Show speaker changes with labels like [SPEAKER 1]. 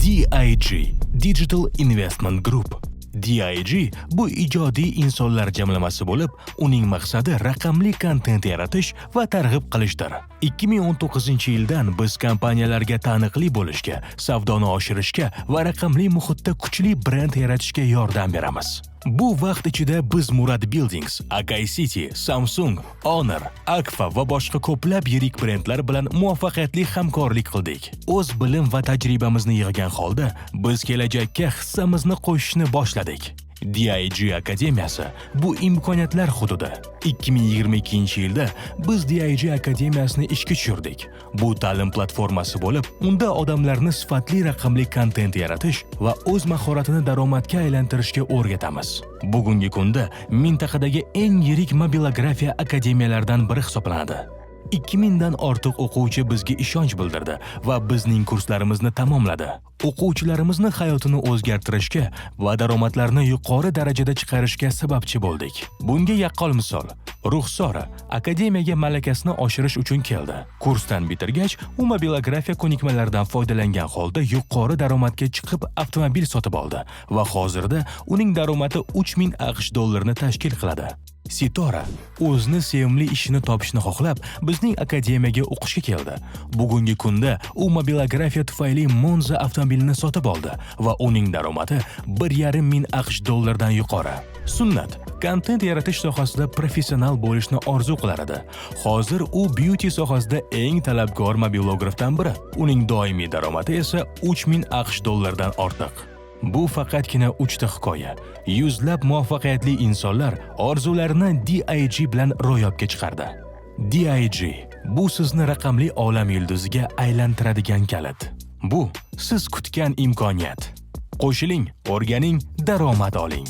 [SPEAKER 1] DIG Digital Investment Group. DIG bu ijodiy insonlar jamlamasi bo'lib, uning maqsadi raqamli kontent yaratish va targ'ib qilishdir. 2019-yildan biz kompaniyalarga taniqli bo'lishga, savdoni oshirishga va raqamli muhitda kuchli brend yaratishga yordam beramiz. Bu vaqt ichida biz Murad Buildings, Akai City, Samsung, Honor, Akfa va boshqa ko'plab yirik brendlar bilan muvaffaqiyatli hamkorlik qildik. O'z bilim va tajribamizni yig'gan holda biz kelajakka hissamizni qo'shishni boshladik. DIG Akademiyasi bu imkoniyatlar hududi. 2022-yilda biz DIG Akademiyasini ishga tushirdik. Bu ta'lim platformasi bo'lib, unda odamlarni sifatli raqamli kontent yaratish va o'z mahoratini daromadga aylantirishga o'rgatamiz. Bugungi kunda mintaqadagi eng yirik mobilografiya akademiyalaridan biri hisoblanadi. 2000 dan ortiq o'quvchi bizga ishonch bildirdi va bizning kurslarimizni tamomladi. O'quvchilarimizni hayotini o'zgartirishga va daromadlarni yuqori darajada chiqarishga sababchi bo'ldik. Bunga yaqqol misol Ruxsora akademiyaga malakasini oshirish uchun keldi. Kursdan bitirgach, u mobilografiya ko'nikmalaridan foydalangan holda yuqori daromadga chiqib avtomobil sotib oldi va hozirda uning daromadi 3000 AQSh dollarini tashkil qiladi. Sitora o'zini sevimli ishini topishni xohlab, bizning akademiyaga o'qishga keldi. Bugungi kunda u mobilografiya tufayli Monza avtomobilini sotib oldi va uning daromadi 1500 AQSh dollardan yuqori. Sunnat kontent yaratish sohasida professional bo'lishni orzu qilar edi. Hozir u beauty sohasida eng talabgor mobilografdan biri. Uning doimiy daromadi esa 3000 AQSh dollardan ortiq. Bu faqatgina uchta hikoya. Yuzlab muvaffaqiyatli insonlar orzularini DIG bilan ro'yobga chiqardi. DIG bu sizni raqamli olam yulduziga aylantiradigan kalit. Bu siz kutgan imkoniyat. Qo'shiling, o'rganing, daromad oling.